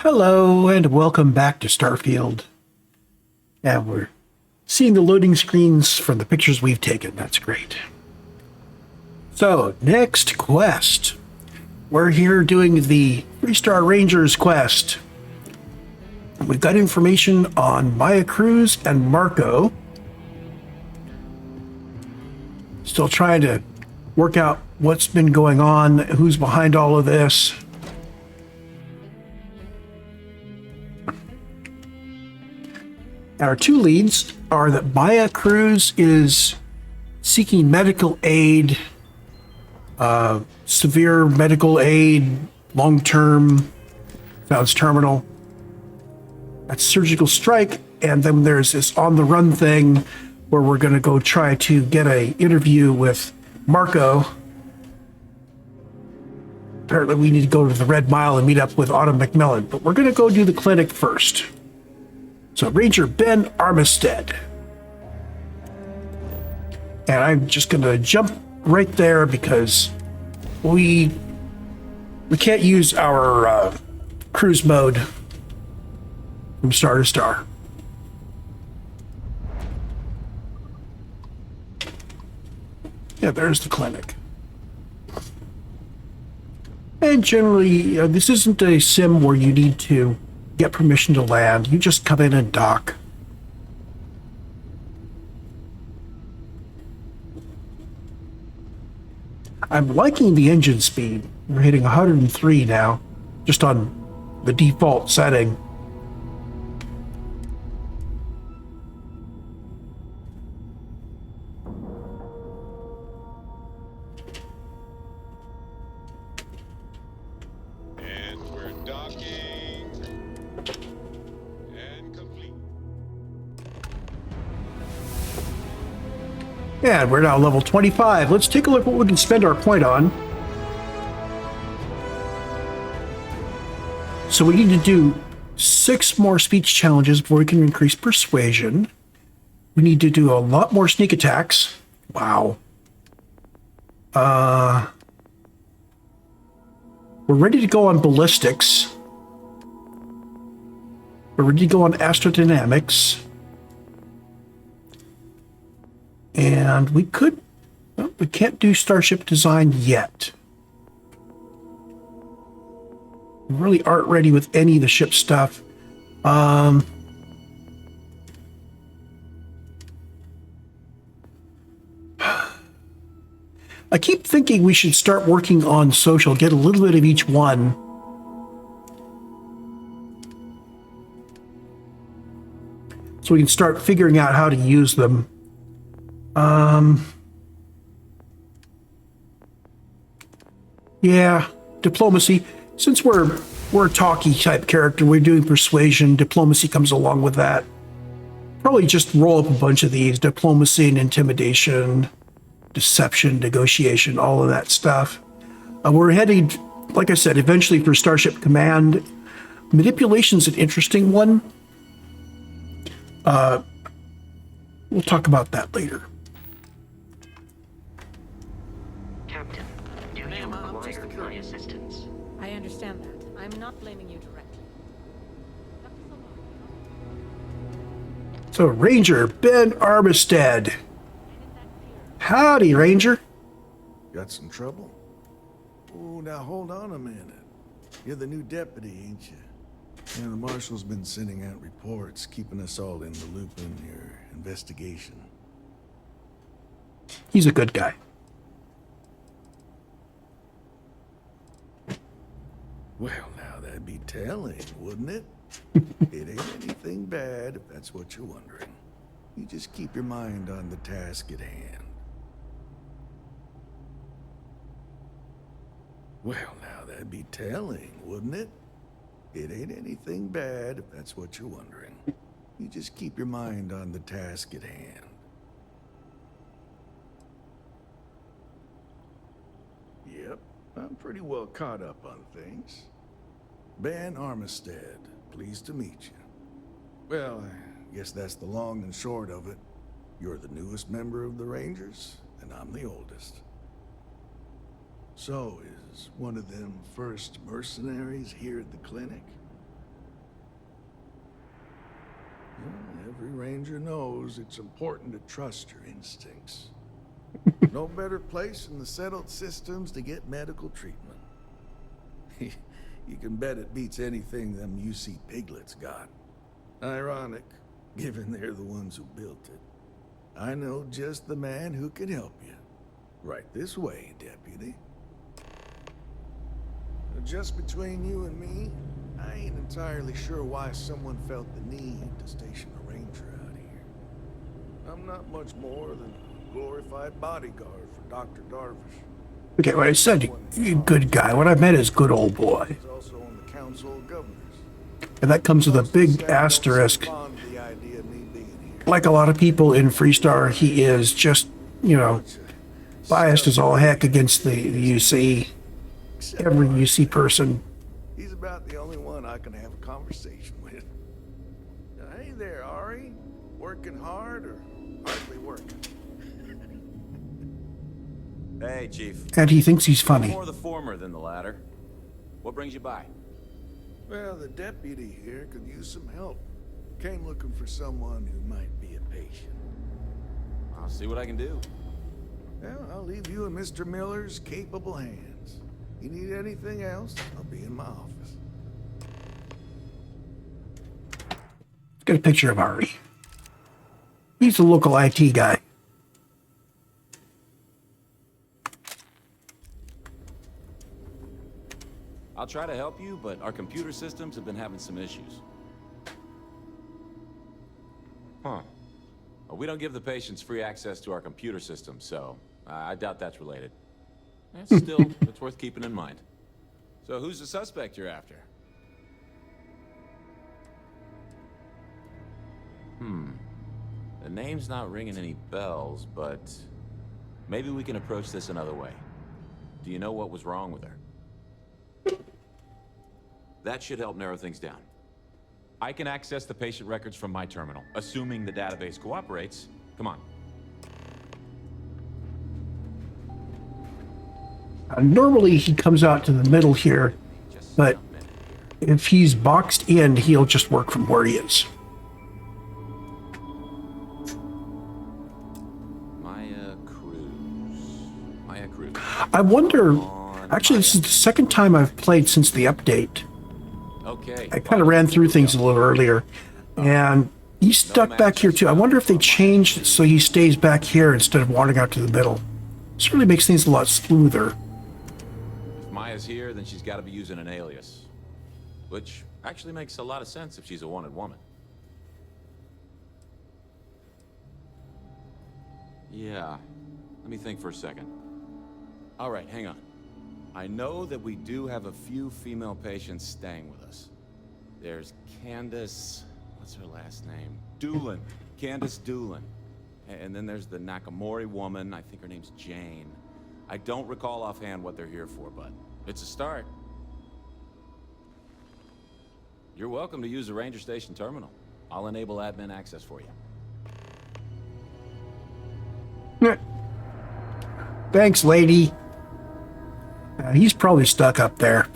Hello and welcome back to Starfield. And we're seeing the loading screens from the pictures we've taken. That's great. So, next quest. We're here doing the 3-Star Rangers quest. We've got information on Maya Cruz and Marco. Still trying to work out what's been going on, who's behind all of this. Our two leads are that Maya Cruz is seeking medical aid, severe medical aid, long-term, sounds terminal. That's surgical strike, and then there's this on-the-run thing where we're going to go try to get an interview with Marco. Apparently we need to go to the Red Mile and meet up with Autumn McMillan, but we're going to go do the clinic first. So Ranger Ben Armistead. And I'm just going to jump right there because we can't use our cruise mode from star to star. Yeah, there's the clinic. And generally, this isn't a sim where you need to get permission to land. You just come in and dock. I'm liking the engine speed. We're hitting 103 now, just on the default setting. And we're docking. And complete. Yeah, we're now level 25. Let's take a look at what we can spend our point on. So we need to do 6 more speech challenges before we can increase persuasion. We need to do a lot more sneak attacks. Wow. We're ready to go on ballistics. We're ready to go on astrodynamics. And we could, well, we can't do starship design yet. We really aren't ready with any of the ship stuff. I keep thinking we should start working on social, get a little bit of each one. So we can start figuring out how to use them. Yeah, diplomacy. Since we're a talky type character, we're doing persuasion. Diplomacy comes along with that. Probably just roll up a bunch of these: diplomacy and intimidation, deception, negotiation, all of that stuff. We're heading, like I said, eventually for Starship Command. Manipulation's an interesting one. We'll talk about that later. Captain, do you require my assistance? I understand that. I'm not blaming you directly. So, Ranger Ben Armistead. Howdy, Ranger. Got some trouble? Oh, now hold on a minute. You're the new deputy, ain't you? Yeah, the marshal's been sending out reports, keeping us all in the loop in your investigation. He's a good guy. Well, now that'd be telling, wouldn't it? It ain't anything bad, if that's what you're wondering. You just keep your mind on the task at hand. Well, now that'd be telling, wouldn't it? It ain't anything bad, if that's what you're wondering. You just keep your mind on the task at hand. Yep, I'm pretty well caught up on things. Ben Armistead, pleased to meet you. Well, I guess that's the long and short of it. You're the newest member of the Rangers, and I'm the oldest. So, is one of them first mercenaries here at the clinic? Every ranger knows it's important to trust your instincts. No better place in the settled systems to get medical treatment. You can bet it beats anything them UC piglets got. Ironic, given they're the ones who built it. I know just the man who can help you. Right this way, Deputy. Just between you and me, I ain't entirely sure why someone felt the need to station a ranger out here. I'm not much more than a glorified bodyguard for Dr. Darvish. Okay, well, I said good guy. What I meant is good old boy. He's also on the Council of Governors. And that comes with a big asterisk. Fond of the idea of me being here. Like a lot of people in Freestar, he is just, you know, biased as all heck against the UC. Every UC person. He's about the only one I can have a conversation with. Hey there, Ari. Working hard or hardly working? Hey, Chief. And he thinks he's funny. More the former than the latter. What brings you by? Well, the deputy here could use some help. Came looking for someone who might be a patient. I'll see what I can do. Well, I'll leave you in Mr. Miller's capable hands. You need anything else, I'll be in my office. Let's get a picture of Ari. He's the local IT guy. I'll try to help you, but our computer systems have been having some issues. Huh. Well, we don't give the patients free access to our computer system, so I doubt that's related. Still, it's worth keeping in mind. So who's the suspect you're after? The name's not ringing any bells, but maybe we can approach this another way. Do you know what was wrong with her? That should help narrow things down. I can access the patient records from my terminal, assuming the database cooperates. Come on. Normally he comes out to the middle here, but if he's boxed in, he'll just work from where he is. Maya Cruz. Maya Cruz. I wonder, actually this is the second time I've played since the update. Okay. I kind of ran through things a little earlier, and he's stuck back here too. I wonder if they changed it so he stays back here instead of wandering out to the middle. This really makes things a lot smoother. If Maya's here, then she's got to be using an alias. Which actually makes a lot of sense if she's a wanted woman. Yeah. Let me think for a second. All right, hang on. I know that we do have a few female patients staying with us. There's Candace... what's her last name? Doolin. Candace Doolin. And then there's the Nakamori woman. I think her name's Jane. I don't recall offhand what they're here for, but it's a start. You're welcome to use the Ranger Station terminal. I'll enable admin access for you. Thanks, lady. He's probably stuck up there.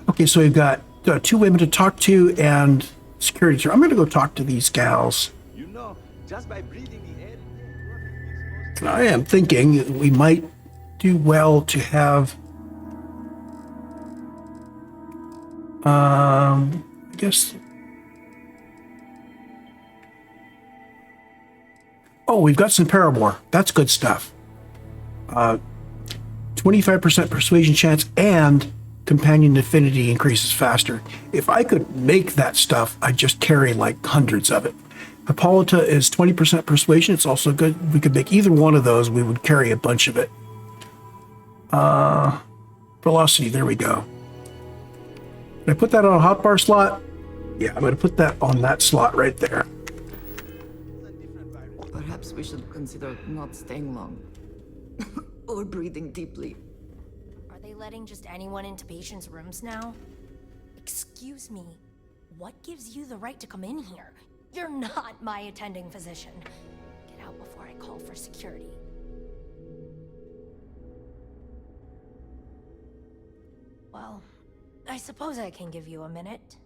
Okay, so we've got two women to talk to and security. I'm going to go talk to these gals. You know, just by breathing the air, you are exposed. I am thinking that we might do well to have, I guess. Oh, we've got some Paramore. That's good stuff. 25% persuasion chance and companion affinity increases faster. If I could make that stuff, I'd just carry like hundreds of it. Hippolyta is 20% persuasion. It's also good. We could make either one of those. We would carry a bunch of it. Velocity, there we go. Did I put that on a hotbar slot? Yeah, I'm going to put that on that slot right there. Perhaps we should consider not staying long. Or breathing deeply. Are they letting just anyone into patients' rooms now? Excuse me, what gives you the right to come in here? You're not my attending physician. Get out before I call for security. Well, I suppose I can give you a minute.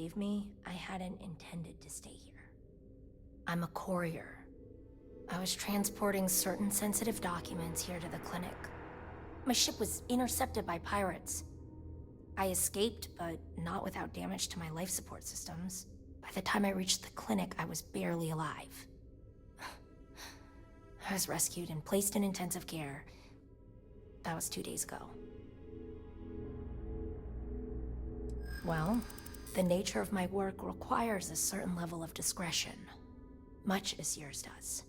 believe me, I hadn't intended to stay here. I'm a courier. I was transporting certain sensitive documents here to the clinic. My ship was intercepted by pirates. I escaped, but not without damage to my life support systems. By the time I reached the clinic, I was barely alive. I was rescued and placed in intensive care. That was 2 days ago. Well, the nature of my work requires a certain level of discretion, much as yours does.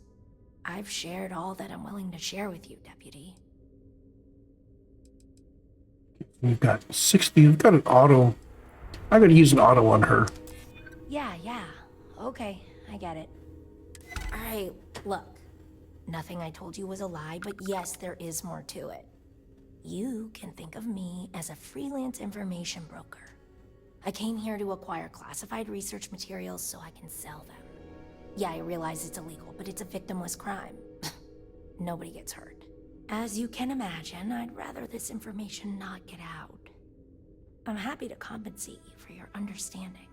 I've shared all that I'm willing to share with you, Deputy. We've got 60. We've got an auto. I'm going to use an auto on her. Yeah. Okay, I get it. Alright, look. Nothing I told you was a lie, but yes, there is more to it. You can think of me as a freelance information broker. I came here to acquire classified research materials so I can sell them. Yeah, I realize it's illegal, but it's a victimless crime. Nobody gets hurt. As you can imagine, I'd rather this information not get out. I'm happy to compensate you for your understanding.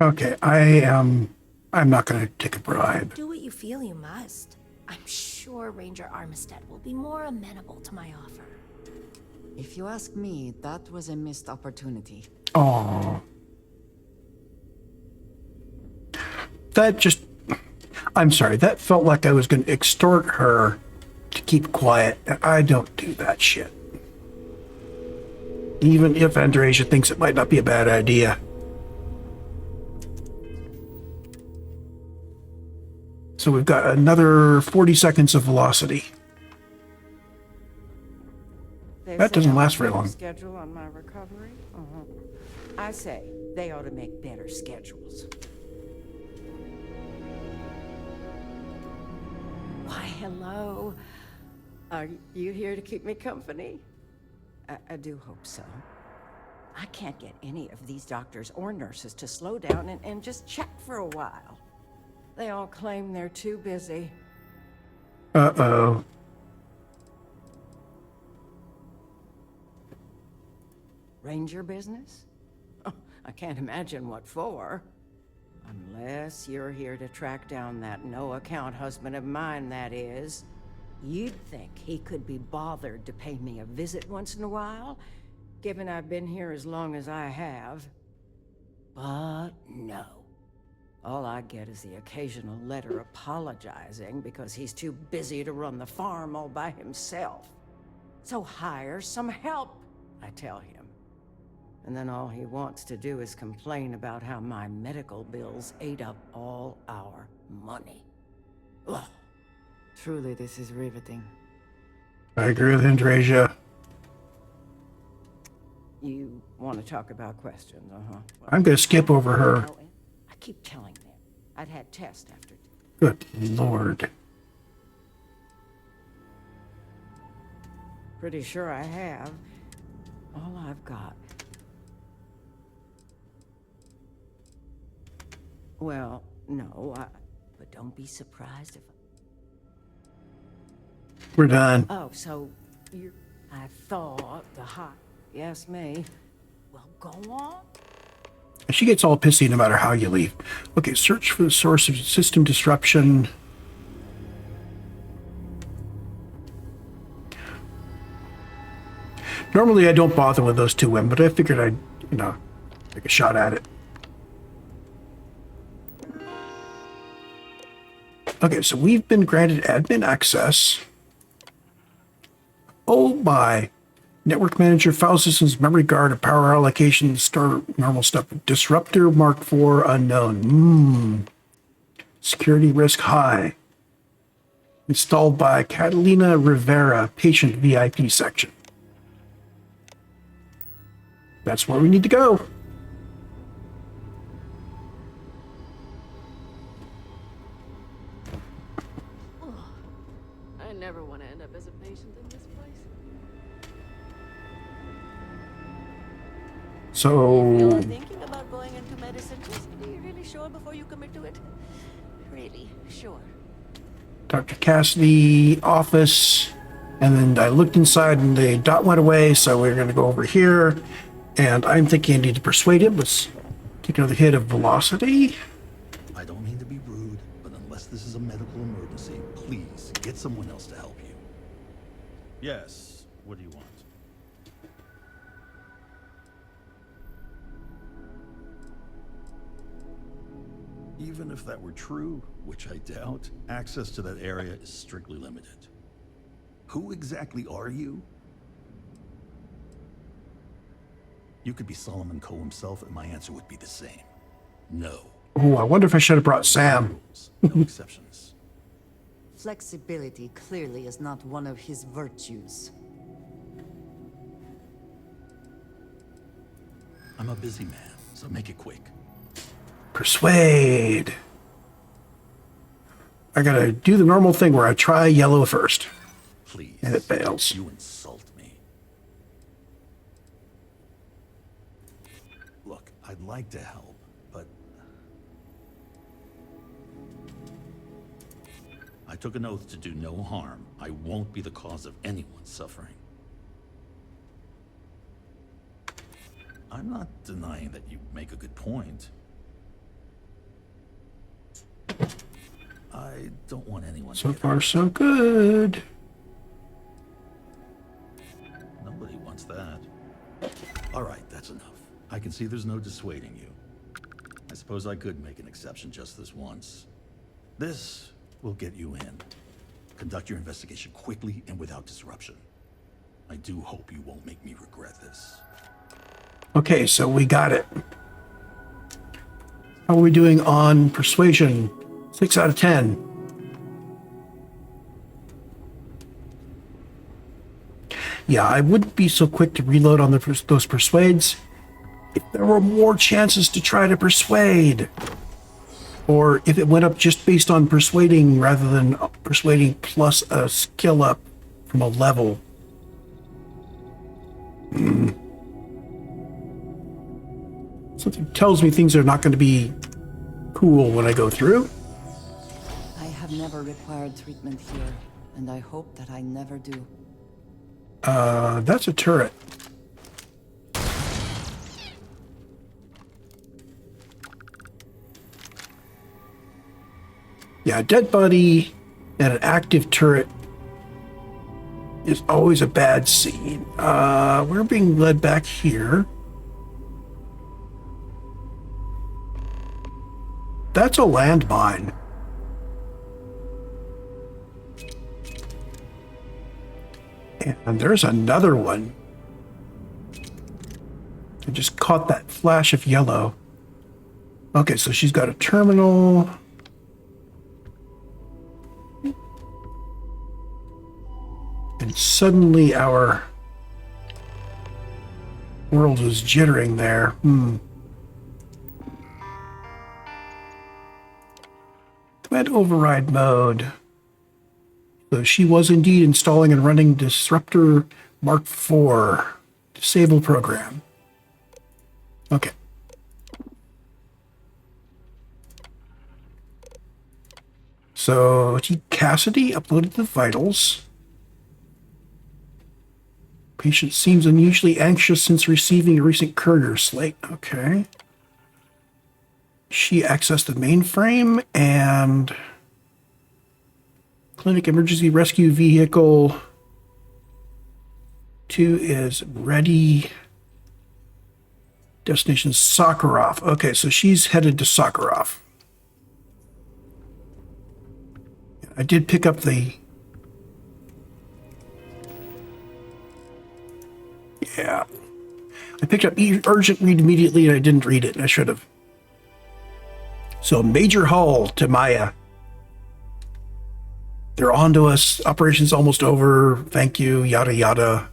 Okay, I'm not going to take a bribe. Do what you feel you must. I'm sure Ranger Armistead will be more amenable to my offer. If you ask me, that was a missed opportunity. Oh. That just... I'm sorry, that felt like I was going to extort her to keep quiet, and I don't do that shit. Even if Andreja thinks it might not be a bad idea. So we've got another 40 seconds of velocity. That doesn't last very long. Schedule on my recovery? I say they ought to make better schedules. Why, hello. Are you here to keep me company? I do hope so. I can't get any of these doctors or nurses to slow down and just chat for a while. They all claim they're too busy. Uh-oh. Ranger business? Oh, I can't imagine what for. Unless you're here to track down that no-account husband of mine, that is. You'd think he could be bothered to pay me a visit once in a while, given I've been here as long as I have. But no. All I get is the occasional letter apologizing because he's too busy to run the farm all by himself. So hire some help, I tell him. And then all he wants to do is complain about how my medical bills ate up all our money. Ugh. Truly, this is riveting. I agree with Andreja. You want to talk about questions, Well, I'm going to skip over her. I keep telling them I'd had tests after. Good Lord. Pretty sure I have. All I've got. Well, no, but don't be surprised if... We're done. Oh, so you... I thought the hot... Yes, me. Well, go on. She gets all pissy no matter how you leave. Okay, search for the source of system disruption. Normally I don't bother with those two women, but I figured I'd, take a shot at it. Okay, so we've been granted admin access. Oh my. Network manager, file systems, memory guard, and power allocation, store normal stuff. Disruptor Mark IV unknown. Security risk high. Installed by Catalina Rivera, patient VIP section. That's where we need to go. I never want to end up as a patient in this place. So, You're thinking about going into medicine, just be really sure before you commit to it. Really sure. Dr. Cassidy, office. And then I looked inside and the dot went away, so we're going to go over here. And I'm thinking I need to persuade him. Let's take another hit of velocity. I don't mean to be rude, but unless this is a medical emergency, please get someone else to help you. Yes, what do you want? Even if that were true, which I doubt, access to that area is strictly limited. Who exactly are you? You could be Solomon Coe himself, and my answer would be the same. No. Oh, I wonder if I should have brought Sam. No exceptions. Flexibility clearly is not one of his virtues. I'm a busy man, so make it quick. Persuade. I gotta do the normal thing where I try yellow first. Please. And it fails. You insult me. Look, I'd like to help, but I took an oath to do no harm. I won't be the cause of anyone's suffering. I'm not denying that you make a good point. I don't want anyone to So get far, hurt. so good. Nobody wants that. All right, that's enough. I can see there's no dissuading you. I suppose I could make an exception just this once. This will get you in. Conduct your investigation quickly and without disruption. I do hope you won't make me regret this. Okay, so we got it. How are we doing on persuasion? 6 out of 10. Yeah, I wouldn't be so quick to reload on those persuades if there were more chances to try to persuade. Or if it went up just based on persuading rather than persuading plus a skill up from a level. Something tells me things are not going to be cool when I go through. I have never required treatment here, and I hope that I never do. That's a turret. Yeah, a dead body and an active turret is always a bad scene. We're being led back here. That's a landmine. And there's another one. I just caught that flash of yellow. Okay, so she's got a terminal. And suddenly our world was jittering there. Thread override mode. So she was indeed installing and running Disruptor Mark IV. Disable program. Okay. So T. Cassidy uploaded the vitals. Patient seems unusually anxious since receiving a recent courier slate. Okay. She accessed the mainframe and clinic emergency rescue vehicle 2 is ready. Destination Sakharov. Okay, so she's headed to Sakharov. I did pick up the... Yeah. I picked up urgent read immediately and I didn't read it. I should have. So major haul to Maya. They're on to us. Operation's almost over. Thank you. Yada yada.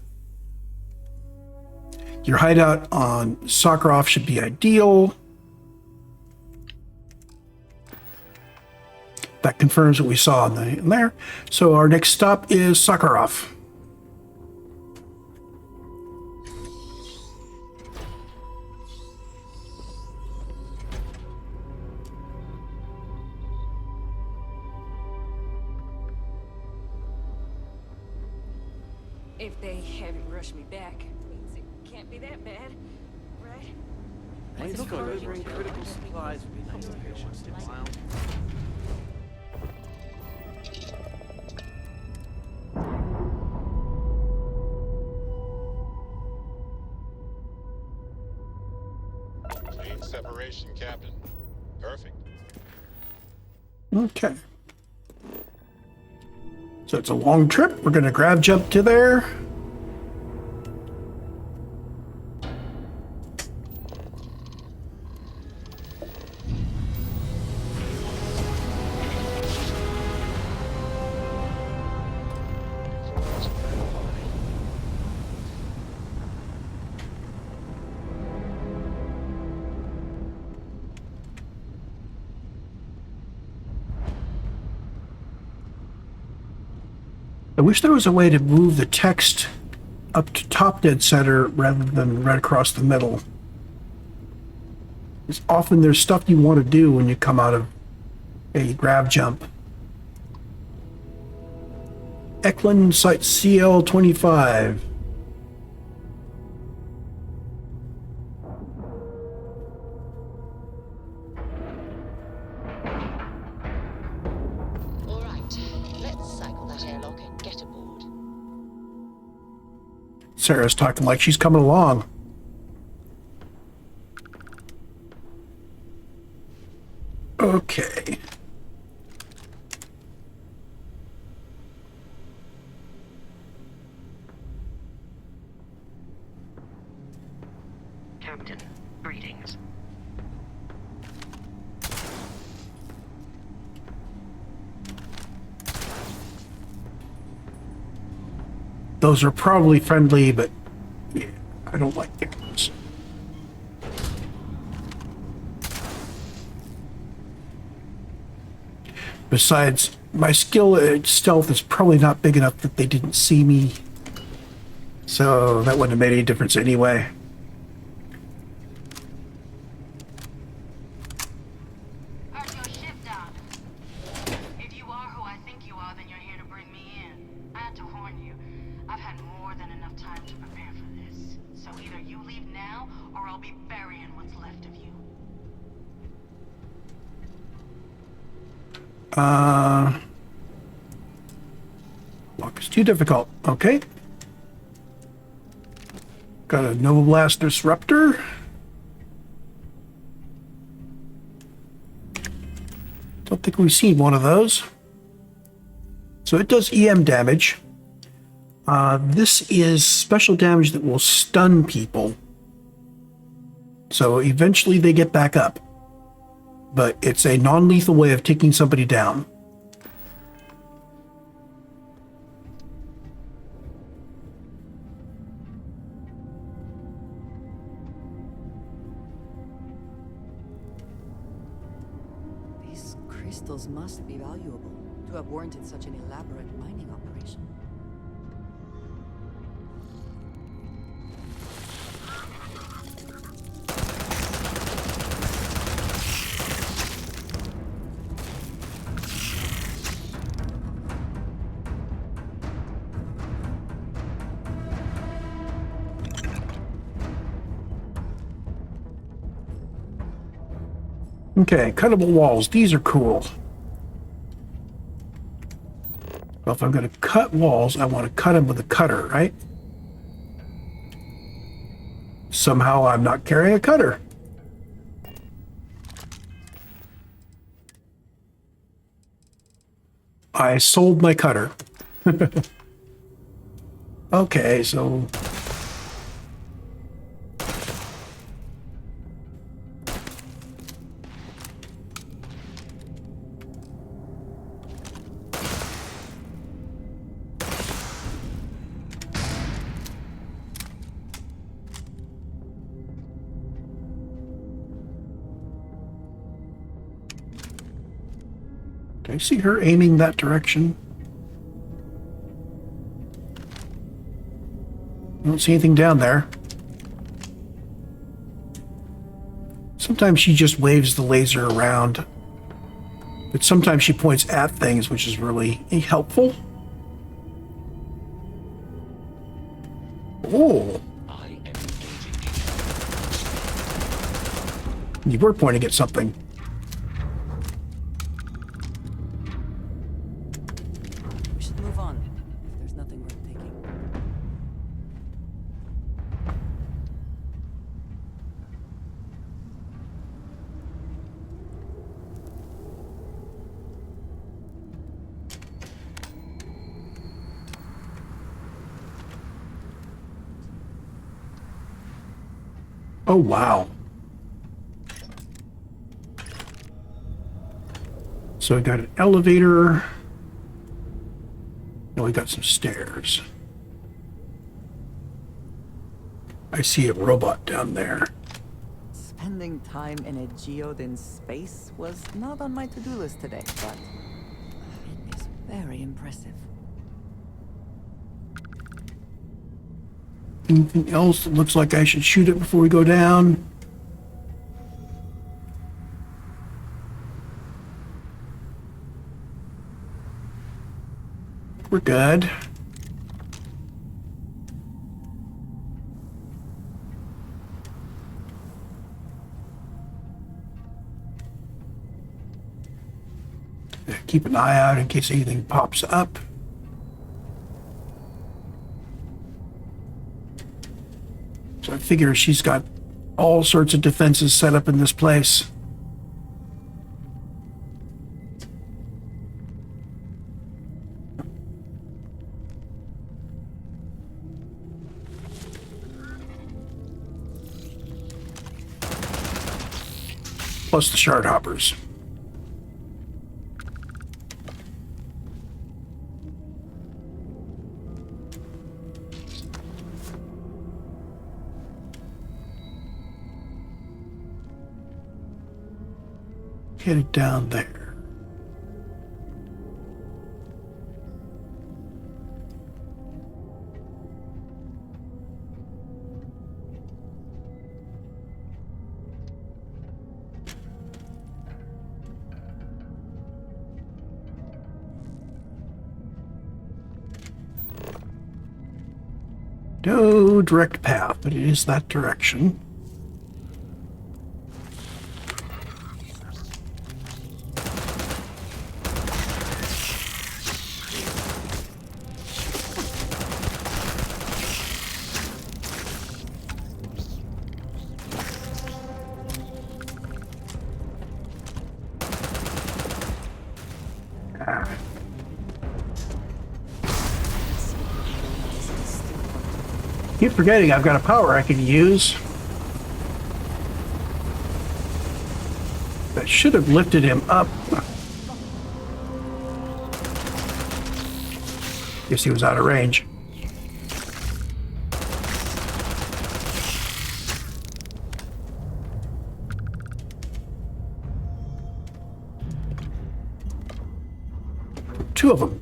Your hideout on Sakharov should be ideal. That confirms what we saw in there. So our next stop is Sakharov. If they haven't rushed me back, means it can't be that bad, right? Ain't delivering critical supplies would be nice to hear once in a while. Clean separation, Captain. Perfect. Okay. So it's a long trip. We're going to grab jump to there. I wish there was a way to move the text up to top dead center rather than right across the middle. Because often there's stuff you want to do when you come out of a grab jump. Eklund Site CL25. All right, let's cycle that airlock and get aboard. Sarah's talking like she's coming along. Okay. Captain, greetings. Those are probably friendly, but yeah, I don't like those. Besides, my skill at stealth is probably not big enough that they didn't see me. So that wouldn't have made any difference anyway. Heard your ship down. If you are who I think you are, then you're here to bring me in. I had to warn you. I've had more than enough time to prepare for this. So either you leave now, or I'll be burying what's left of you. Lock is too difficult. Okay. Got a Nova Blast Disruptor. Don't think we've seen one of those. So it does EM damage. This is special damage that will stun people. So eventually they get back up. But it's a non-lethal way of taking somebody down. These crystals must be valuable to have warranted such an elaborate mining operation. Okay, cuttable walls. These are cool. Well, if I'm going to cut walls, I want to cut them with a cutter, right? Somehow I'm not carrying a cutter. I sold my cutter. Okay, so... I see her aiming that direction. I don't see anything down there. Sometimes she just waves the laser around. But sometimes she points at things, which is really helpful. Oh. You were pointing at something. We should move on, if there's nothing worth taking. Oh, wow. So we got an elevator. And we got some stairs. I see a robot down there. Spending time in a geode in space was not on my to-do list today, but it is very impressive. Anything else that looks like I should shoot it before we go down? We're good. Keep an eye out in case anything pops up. So I figure she's got all sorts of defenses set up in this place. Plus the shard hoppers. Headed down there. No direct path, but it is that direction. Keep forgetting I've got a power I can use. That should have lifted him up. Guess he was out of range. Two of them.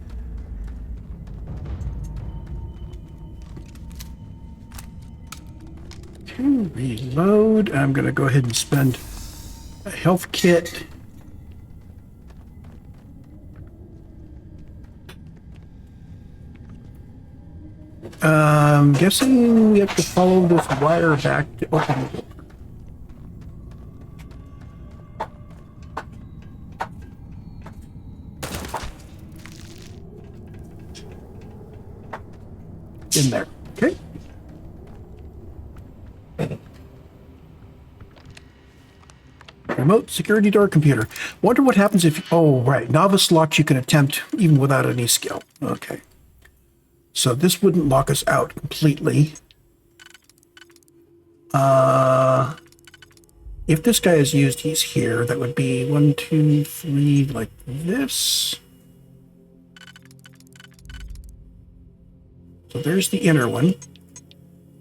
Reload. I'm going to go ahead and spend a health kit. I'm guessing we have to follow this wire back to open the door. In there. Okay. Remote security door computer. Wonder what happens if... Oh, right. Novice locks you can attempt even without any skill. Okay. So this wouldn't lock us out completely. If this guy is used, he's here. That would be 1, 2, 3, like this. So there's the inner one.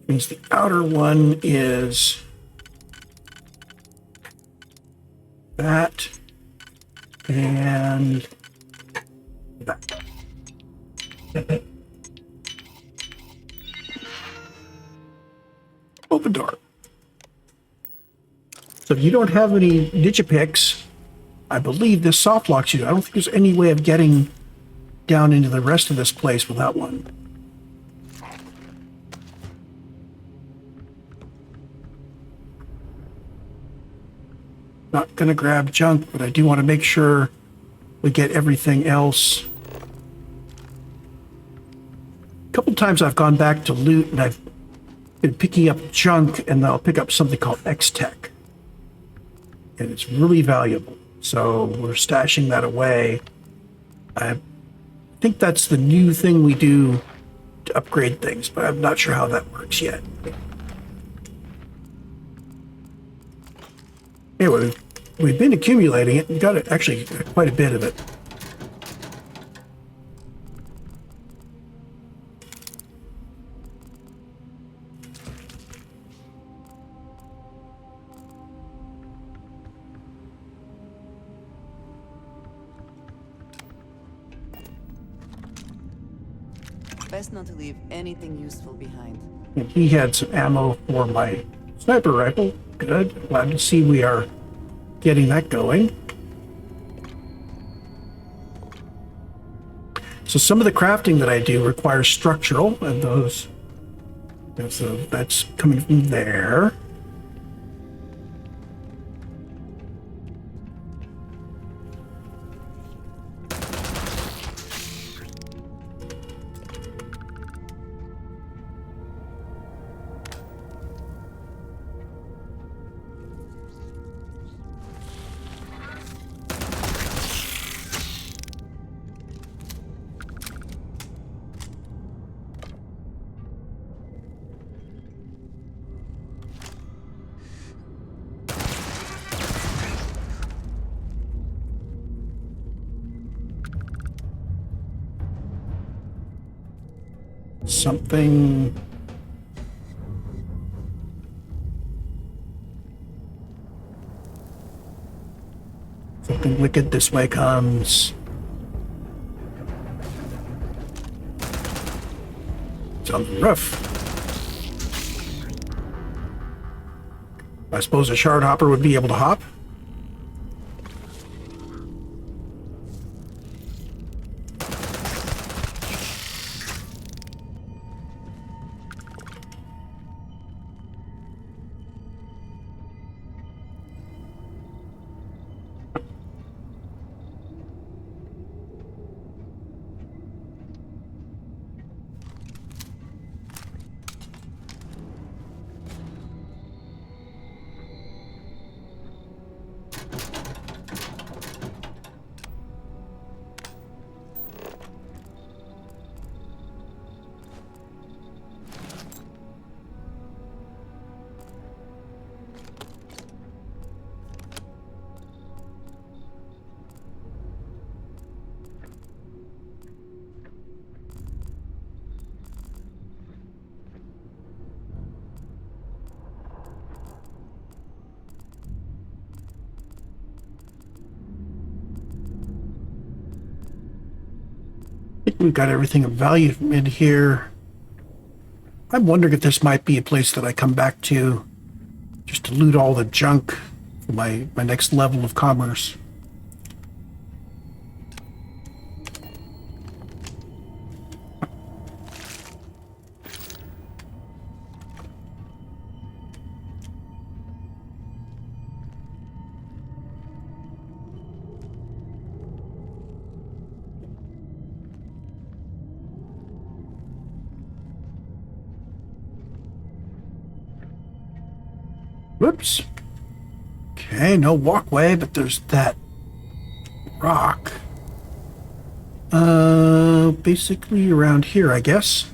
Means the outer one is that and that. Open door. So if you don't have any digipicks, I believe this soft locks you. I don't think there's any way of getting down into the rest of this place without one. Not gonna grab junk, but I do want to make sure we get everything else. A couple times I've gone back to loot and I've been picking up junk, and I'll pick up something called X-Tech. And it's really valuable. So we're stashing that away. I think that's the new thing we do to upgrade things, but I'm not sure how that works yet. Anyway, we've been accumulating it and got it, actually quite a bit of it. Best not to leave anything useful behind. And he had some ammo for my sniper rifle. Good. Glad to see we are getting that going. So some of the crafting that I do requires structural, and those, so that's coming from there. Something wicked this way comes. It's on the roof. I suppose a shard hopper would be able to hop. I think we've got everything of value in here. I'm wondering if this might be a place that I come back to just to loot all the junk for my next level of commerce. Whoops. Okay, no walkway, but there's that rock. Basically around here, I guess.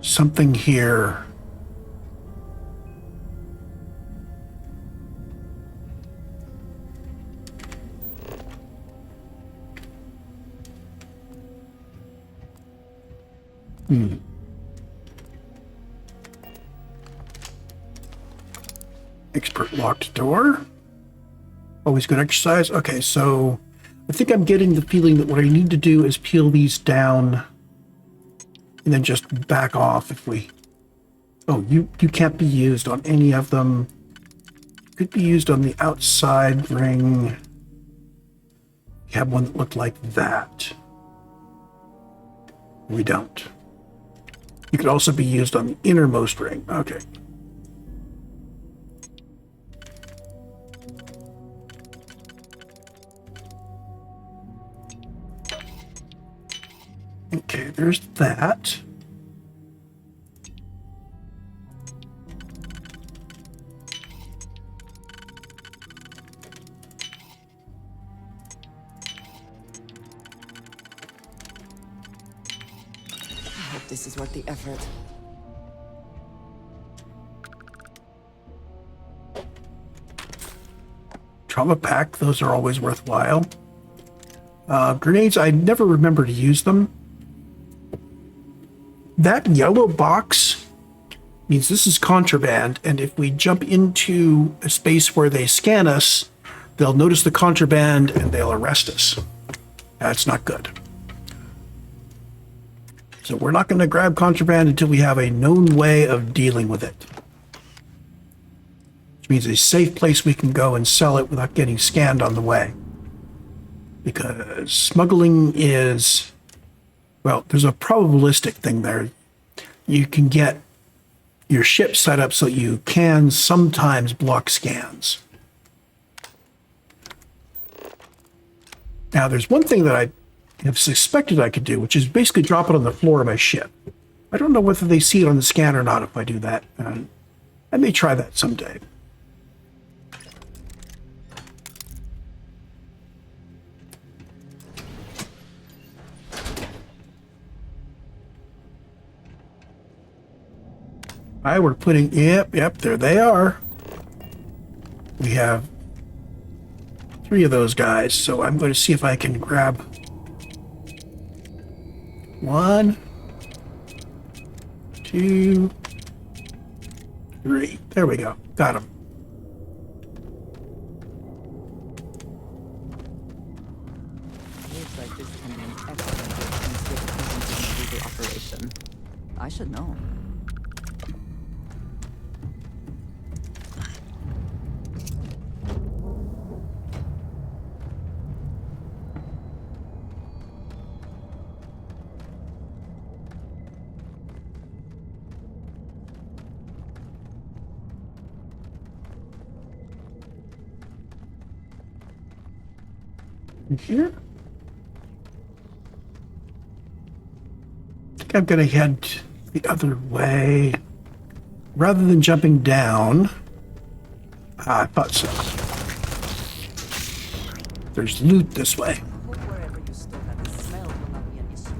Something here. Expert locked door. Always good exercise. Okay, so I think I'm getting the feeling that what I need to do is peel these down and then just back off if we... Oh, you can't be used on any of them. Could be used on the outside ring. We have one that looked like that. We don't. You could also be used on the innermost ring. Okay. Okay, there's that. I hope this is worth the effort. Trauma pack, those are always worthwhile. Grenades, I never remember to use them. That yellow box means this is contraband, and if we jump into a space where they scan us, they'll notice the contraband and they'll arrest us. That's not good. So we're not going to grab contraband until we have a known way of dealing with it. Which means a safe place we can go and sell it without getting scanned on the way. Because smuggling is, well, there's a probabilistic thing there. You can get your ship set up so you can sometimes block scans. Now, there's one thing that I have suspected I could do, which is basically drop it on the floor of my ship. I don't know whether they see it on the scan or not if I do that. I may try that someday. All right, we're putting, yep, there they are. We have 3 of those guys, so I'm going to see if I can grab 1, 2, 3. There we go. Got him. Looks like this is going to be an excellent way to get presence in the legal operation. I should know. Here? I think I'm going to head the other way. Rather than jumping down. I thought so. There's loot this way. Hope wherever you stood that the smell will not be an issue.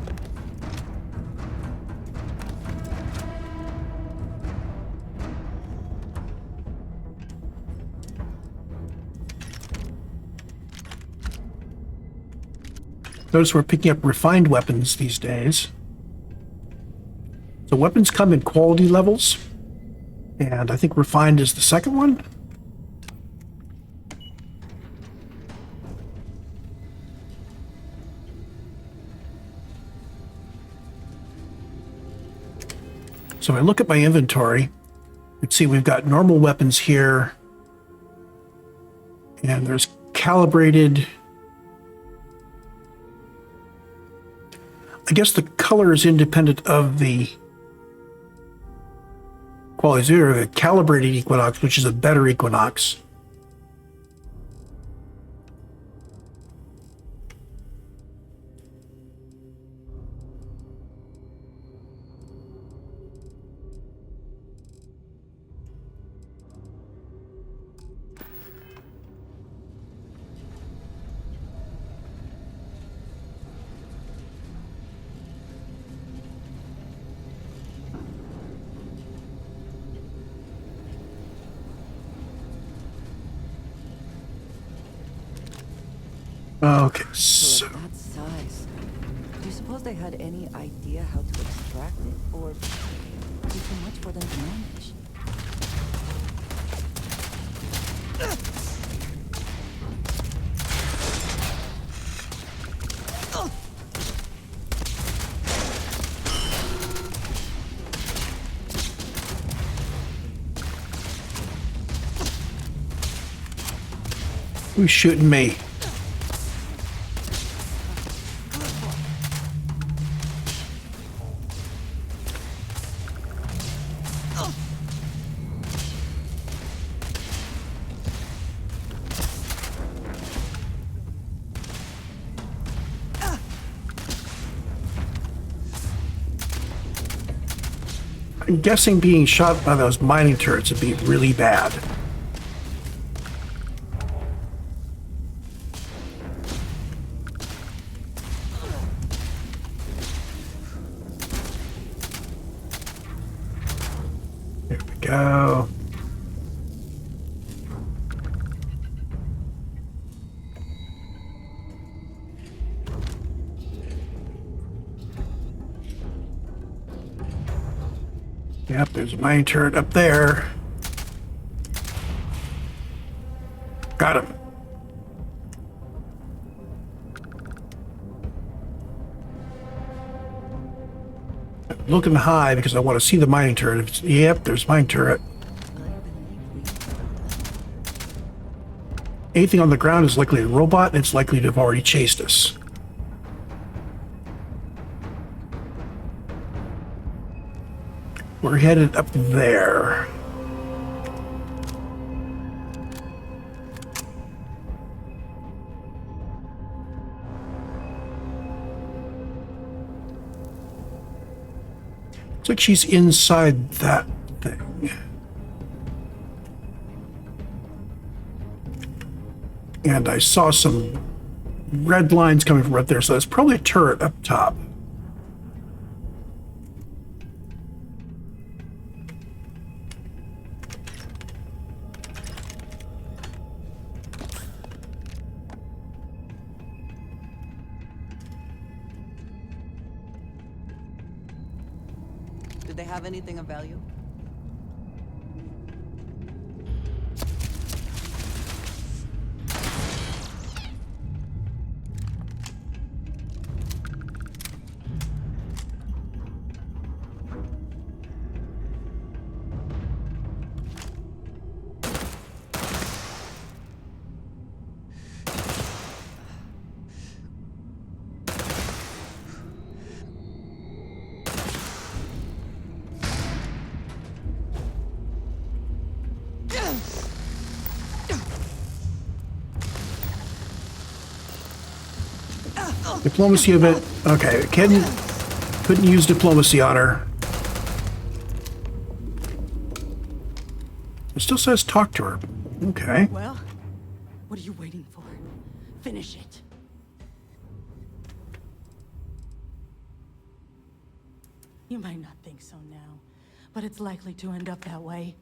Notice we're picking up refined weapons these days. So weapons come in quality levels, and I think refined is the second one. So I look at my inventory. You can see we've got normal weapons here, and there's calibrated. I guess the color is independent of the quality. Zero, the calibrated Equinox, which is a better Equinox. Okay, so At that size, do you suppose they had any idea how to extract it, or be too much for them to manage? Who's shooting me? I'm guessing being shot by those mining turrets would be really bad. There we go. Yep, there's a mine turret up there. Got him. I'm looking high because I want to see the mining turret. Yep, there's mine turret. Anything on the ground is likely a robot, and it's likely to have already chased us. We're headed up there. Looks like she's inside that thing. And I saw some red lines coming from right there, so that's probably a turret up top. Did they have anything of value? Diplomacy of it. Okay, couldn't use diplomacy on her. It still says talk to her. Okay. Well, what are you waiting for? Finish it. You might not think so now, but it's likely to end up that way.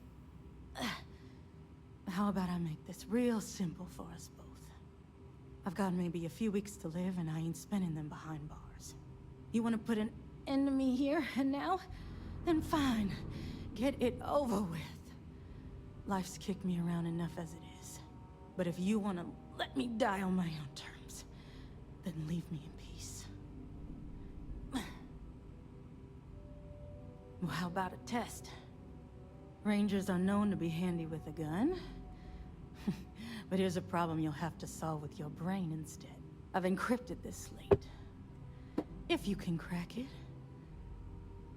How about I make this real simple for us both? I've got maybe a few weeks to live, and I ain't spending them behind bars. You want to put an end to me here and now? Then fine. Get it over with. Life's kicked me around enough as it is. But if you want to let me die on my own terms, then leave me in peace. Well, how about a test? Rangers are known to be handy with a gun. But here's a problem you'll have to solve with your brain instead. I've encrypted this slate. If you can crack it,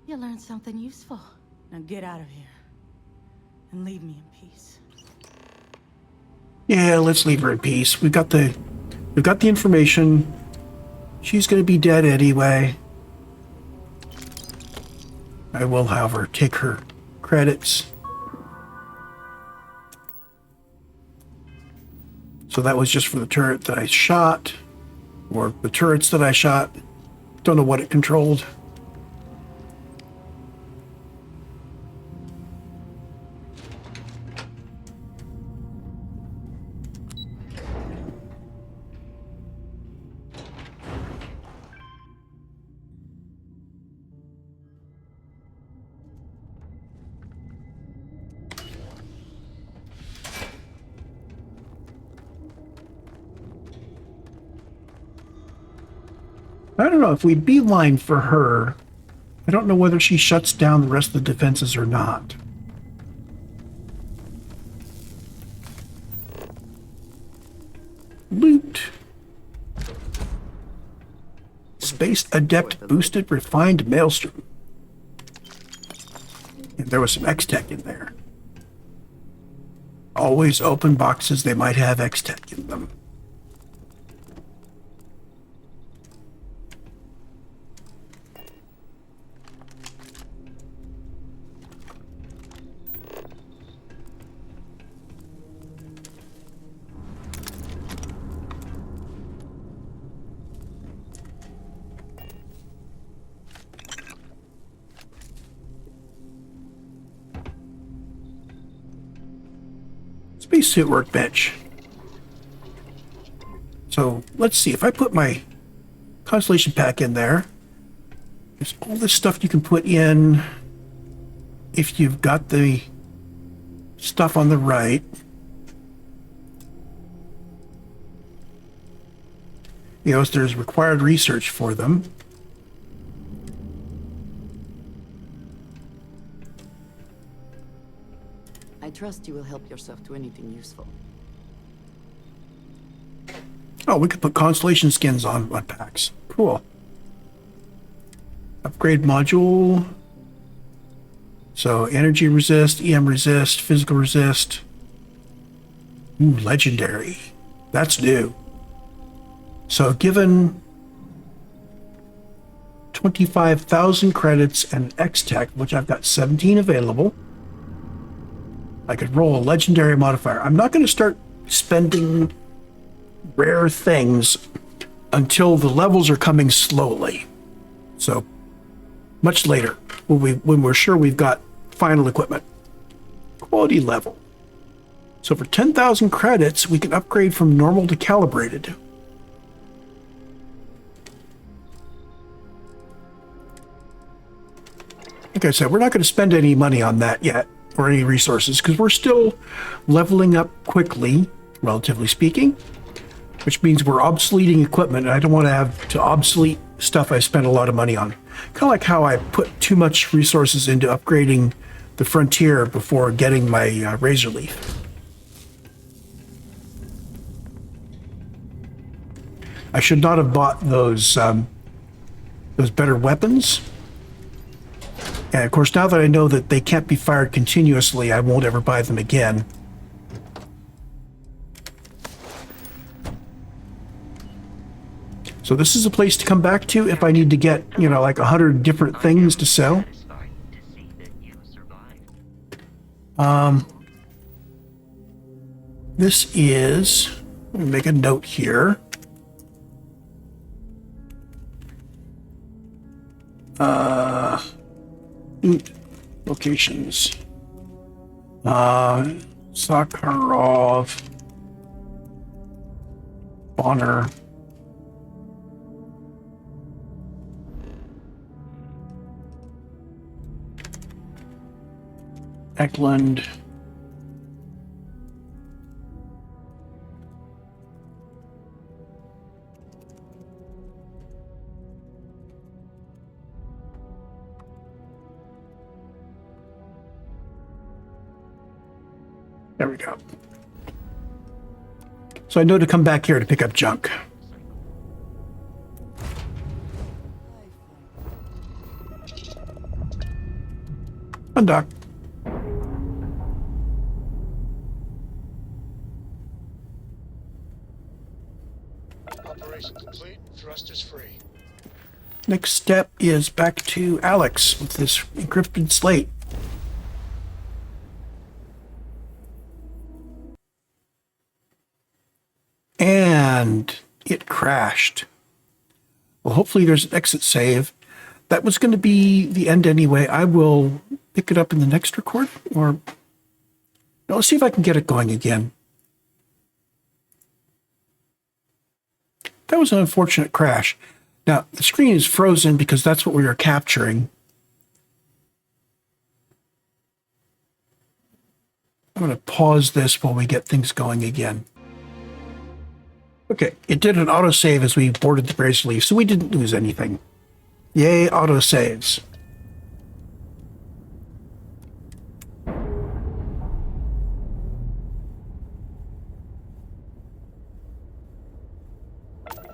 you'll learn something useful. Now get out of here. And leave me in peace. Yeah, let's leave her in peace. We've got the information. She's gonna be dead anyway. I will, however, take her credits. So that was just for the turret that I shot, or the turrets that I shot. Don't know what it controlled. I don't know if we beeline for her. I don't know whether she shuts down the rest of the defenses or not. Loot. Space Adept Boosted Refined Maelstrom. And there was some X-Tech in there. Always open boxes, they might have X-Tech in them. Spacesuit workbench. So let's see, if I put my Constellation pack in there, there's all this stuff you can put in if you've got the stuff on the right. You know, there's required research for them. I trust you will help yourself to anything useful. Oh, we could put Constellation skins on packs. Cool. Upgrade module. So energy resist, EM resist, physical resist. Ooh, legendary. That's new. So given 25,000 credits and X-Tech, which I've got 17 available, I could roll a legendary modifier. I'm not going to start spending rare things until the levels are coming slowly. So much later, when we're sure we've got final equipment. Quality level. So for 10,000 credits, we can upgrade from normal to calibrated. Like I said, we're not going to spend any money on that yet, or any resources, because we're still leveling up quickly, relatively speaking, which means we're obsoleting equipment, and I don't want to have to obsolete stuff I spent a lot of money on. Kind of like how I put too much resources into upgrading the Frontier before getting my Razor Leaf. I should not have bought those better weapons. And of course, now that I know that they can't be fired continuously, I won't ever buy them again. So this is a place to come back to if I need to get, you know, like 100 different things to sell. This is, let me make a note here. Locations. Sakharov. Bonner. Eklund. There we go. So I know to come back here to pick up junk. Undock. Operation complete. Thrusters free. Next step is back to Alex with this encrypted slate. And it crashed. Well, hopefully there's an exit save. That was going to be the end anyway. I will pick it up in the next record, or no, let's see if I can get it going again. That was an unfortunate crash. Now, the screen is frozen because that's what we were capturing. I'm going to pause this while we get things going again. Okay, it did an autosave as we boarded the Grace Leaf, so we didn't lose anything. Yay, autosaves.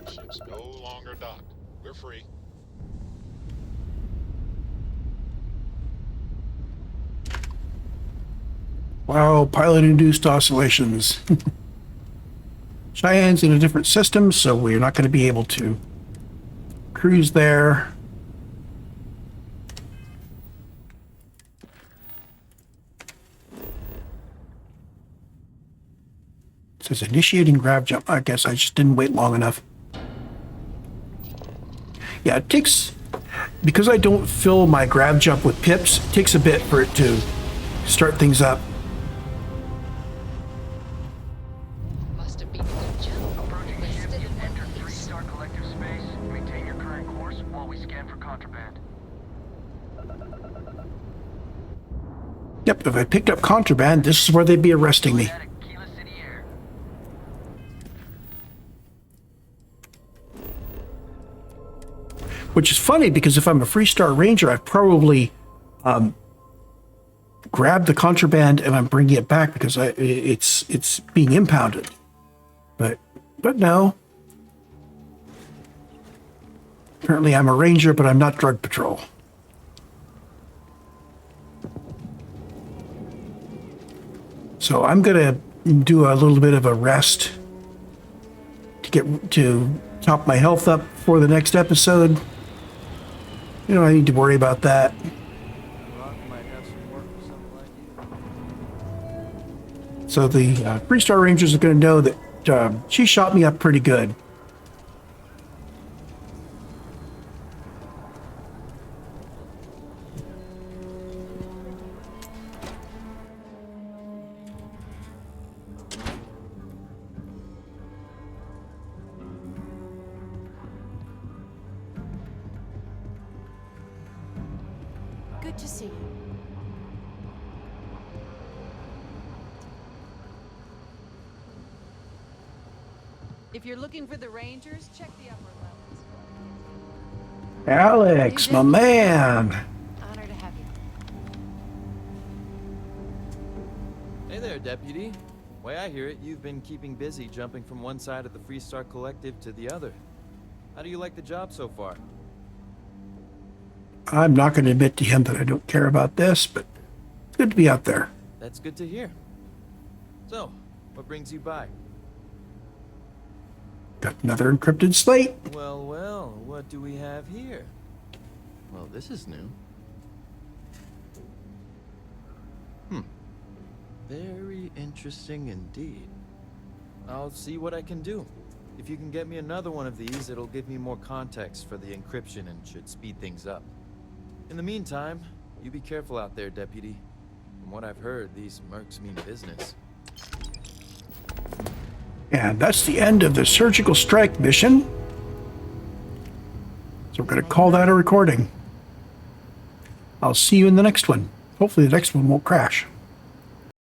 Ship's no longer docked. We're free. Wow, pilot-induced oscillations. Cheyenne's in a different system, so we're not going to be able to cruise there. It says initiating grav jump. I guess I just didn't wait long enough. Yeah, it takes, because I don't fill my grav jump with pips, it takes a bit for it to start things up. Must have been a good jump. Approaching ship, you've entered 3-star collective space. Maintain your current course while we scan for contraband. Yep, if I picked up contraband, this is where they'd be arresting me. Which is funny because if I'm a Freestar Ranger, I've probably grabbed the contraband and I'm bringing it back because it's being impounded. But no. Apparently I'm a Ranger, but I'm not Drug Patrol. So I'm gonna do a little bit of a rest to get to top my health up for the next episode. You don't need to worry about that. So the Freestar Rangers are going to know that she shot me up pretty good. Good to see you. If you're looking for the Rangers, check the upper levels. Alex, my man. Honor to have you. Hey there, Deputy. Way I hear it, you've been keeping busy jumping from one side of the Freestar Collective to the other. How do you like the job so far? I'm not going to admit to him that I don't care about this, but it's good to be out there. That's good to hear. So, what brings you by? Got another encrypted slate. Well, well, what do we have here? Well, this is new. Very interesting indeed. I'll see what I can do. If you can get me another one of these, it'll give me more context for the encryption and should speed things up. In the meantime, you be careful out there, Deputy. From what I've heard, these mercs mean business. And that's the end of the surgical strike mission. So we're going to call that a recording. I'll see you in the next one. Hopefully the next one won't crash.